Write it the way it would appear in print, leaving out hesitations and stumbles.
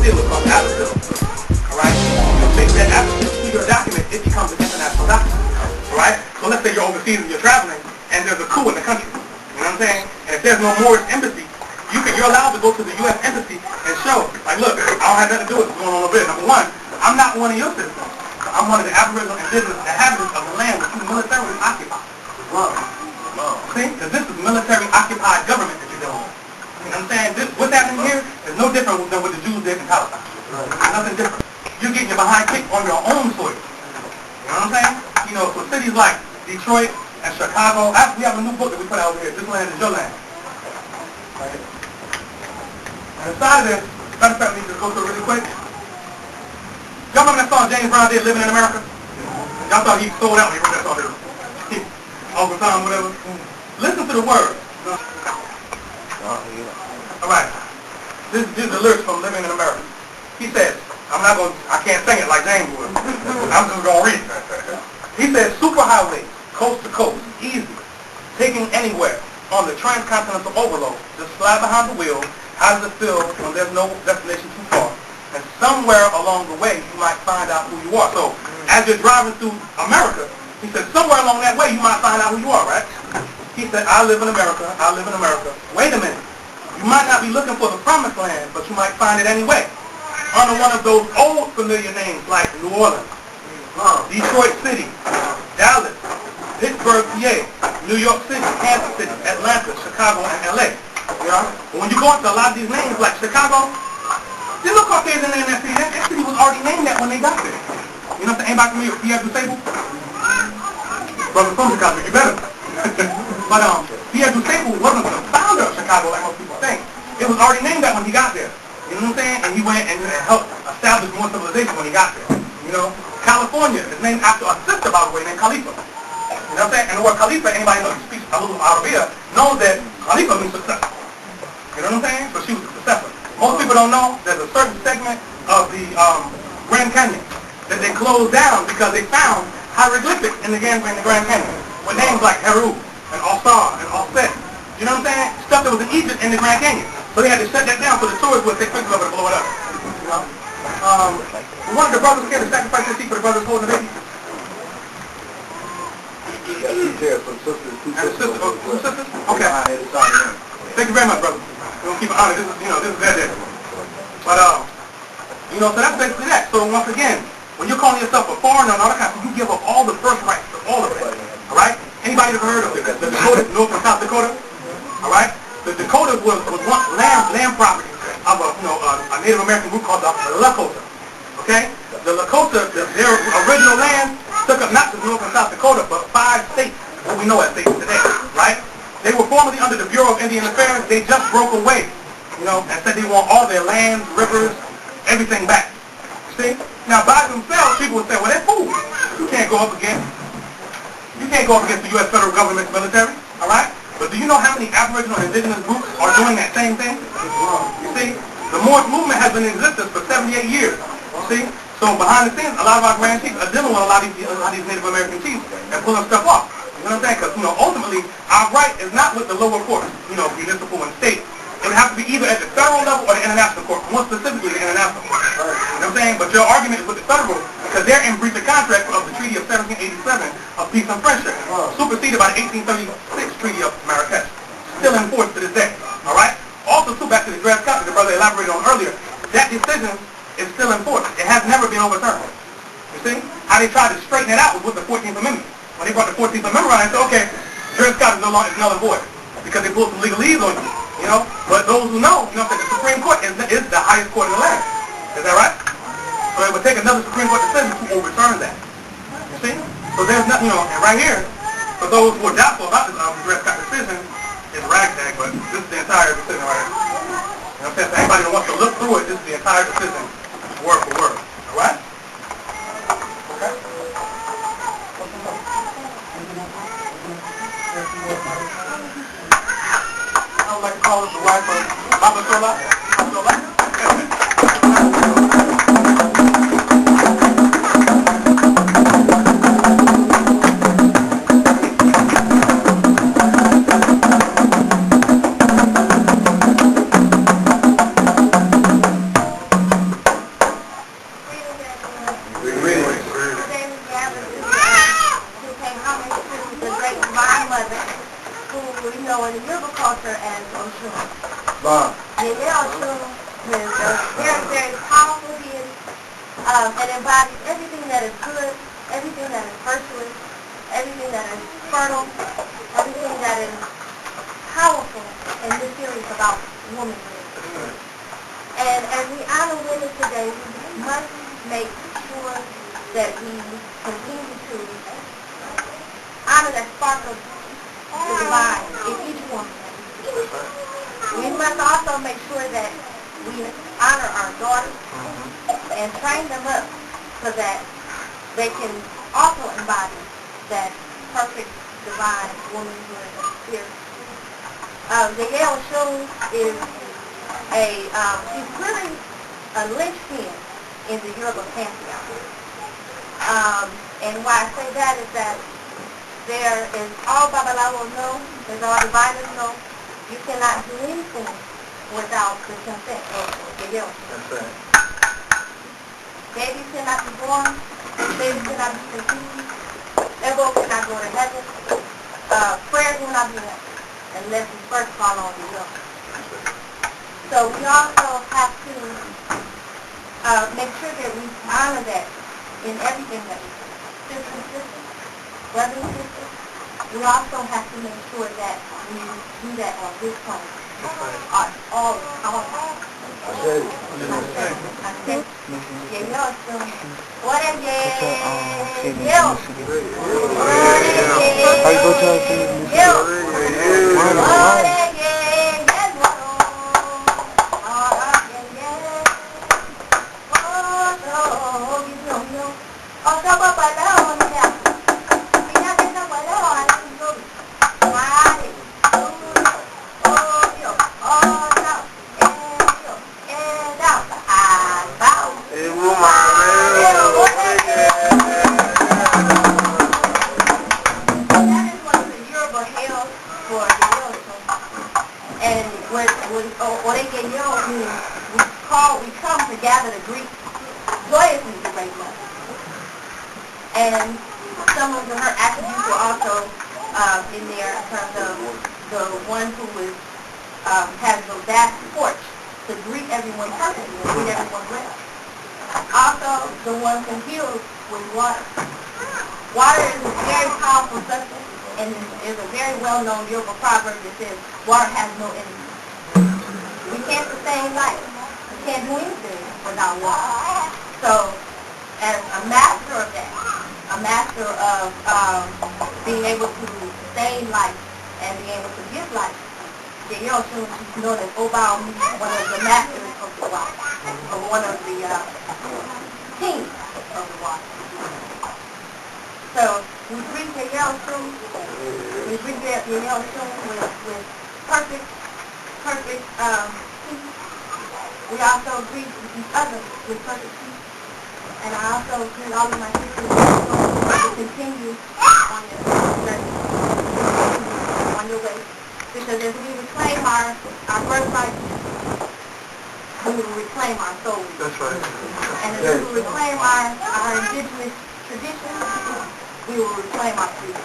apostille is called apostille. Alright? You take that apostille to your document, it becomes an international document. Alright? So let's say you're overseas and you're traveling, and there's a coup in the country. You know what I'm saying? And if there's no Moorish embassy, you're allowed to go to the U.S. embassy and show, like, look, I don't have nothing to do with what's going on over there. Number one, I'm not one of your citizens. I'm one of the Aboriginal indigenous inhabitants of the land which you militarily occupy. Wow. See? Because this is military occupied government that you're dealing with. You know what I'm saying? What's happening here is no different than what the Jews did in Palestine. Nothing different. You're getting your behind kicked on your own soil. You know what I'm saying? You know, so cities like Detroit and Chicago, we have a new book that we put out over here, This Land is Your Land. Right? And inside of this, matter of fact, we just go through it really quick. Y'all remember that song James Brown did, Living in America? Y'all thought he sold out when he wrote that song, didn't he? All the time, whatever. Listen to the words. Alright. This is the lyrics from Living in America. He says, I can't sing it like James would. I'm just going to read it. He says, superhighway, coast to coast, easy, taking anywhere, on the transcontinental overload. Just slide behind the wheel. How does it feel when there's no destination too far? And somewhere along the way, you might find out who you are. So, as you're driving through America, he said, somewhere along that way, you might find out who you are, right? He said, I live in America, I live in America. Wait a minute. You might not be looking for the promised land, but you might find it anyway. Under one of those old familiar names like New Orleans, Detroit City, Dallas, Pittsburgh, PA, New York City, Kansas City, Atlanta, Chicago, and LA. You know? But when you go into a lot of these names like Chicago, there's no Caucasian name in that city. That city was already named that when they got there. You know what I'm saying? Anybody familiar with Pierre Dussable? Brother from Chicago, you better. But Pierre Dussable wasn't the founder of Chicago like most people think. It was already named that when he got there. You know what I'm saying? And he went and helped establish more civilization when he got there. You know? California is named after a sister, by the way, named Khalifa. You know what I'm saying? And the word Khalifa, anybody who speaks a little Arabic knows that Khalifa means successor. You know what I'm saying? So she was the successor. Most people don't know there's a certain segment of the Grand Canyon that they closed down because they found hieroglyphics in the Grand Canyon with names like Heru and Al-Sar and Al-Set. You know what I'm saying? Stuff that was in Egypt in the Grand Canyon. So they had to shut that down so the tourists would take pictures of it and blow it up. You know? One of the brothers came to sacrifice his seat for the brothers holding the baby. Two sisters? Okay. Thank you very much, brother. We'll keep it honest. This is their day. But, so that's basically that. So once again, when you're calling yourself a foreigner and all that kind of stuff, you give up all the first rights to all of it. Alright? Anybody ever heard of the Dakotas, North and South Dakota? Alright? The Dakotas was once land property of a Native American group called the Lakota. Okay? The Lakota, their original land, took up not just North and South Dakota, but 5 states, what we know as states today. Right? They were formerly under the Bureau of Indian Affairs. They just broke away, and said they want all their lands, rivers, everything back. See? Now, by themselves, people would say, well, they're fools. You can't go up against the U.S. federal government's military. All right? But do you know how many Aboriginal and indigenous groups are doing that same thing? You see? The Moorish movement has been in existence for 78 years. You see? So behind the scenes, a lot of our grand chiefs are dealing with a lot of these Native American chiefs and pulling stuff off. You know what I'm saying? Because, ultimately, our right is not with the lower courts, municipal and state. It would have to be either at the federal level or the international court, more specifically the international court. You know what I'm saying? But your argument is with the federal because they're in breach of contract of the Treaty of 1787 of Peace and Friendship, superseded by the 1836 Treaty of Marrakesh, still in force to this day. All right? Also, too, back to the Dred Scott that the brother elaborated on earlier, that decision is still in force. It has never been overturned. You see? How they tried to straighten it out was with the 14th Amendment. When they brought the 14th Amendment around, they said, okay, Dred Scott is null and void because they pulled some legalese on you. But those who know, the Supreme Court is the highest court in the land. Is that right? So it would take another Supreme Court decision to overturn that. You see? So there's nothing, and right here, for those who are doubtful about this Dred Scott decision, it's ragtag, but this is the entire decision right here. You know what I'm saying? So anybody that wants to look through it, this is the entire decision, word for word. Alright? Okay? I would like to call this the wife of Baba Sola. culture as Oshun. Oshun is a very, very powerful deity and embodies everything that is good, everything that is virtuous, everything that is fertile, everything that is powerful and mysterious about womanhood. And as we honor women today, we must make sure that we continue to honor that spark of the divine in each woman. We must also make sure that we honor our daughters and train them up so that they can also embody that perfect divine womanhood spirit. The Yale Shun is she's really a linchpin in the Yoruba pantheon. And why I say that is that there is all Babalawos know, there's all diviners know, you cannot do anything without the consent of the Yale Shun. That's right. Babies cannot be born, babies cannot be conceived, Ebo cannot go to heaven, prayers will not be answered unless we first call on the Yale. So we also have to make sure that we honor that in everything that we do. Sisters, brothers and sisters, we also have to make sure that we do that on this planet. All we come to gather to greet, joyously to great love. And some of her attributes are also in there in terms of the one who is, has the vast porch to greet everyone perfectly and greet everyone well. Also, the one who heals with water. Water is a very powerful substance, and is a very well-known Yoruba proverb that says, water has no enemy. We can't sustain life. We can't do anything without water. So, as a master of that, a master of being able to sustain life and being able to give life, the Yoshun is known as Obao, one of the masters of the water, or one of the kings of the water. So, we greet the Yoshun, with perfect peace. We also greet each other with perfect peace. And I also greet all of my sisters to continue on your journey, on your way. Because as we reclaim our birthright, we will reclaim our soul. That's right. And as we reclaim our indigenous traditions, we will reclaim our freedom.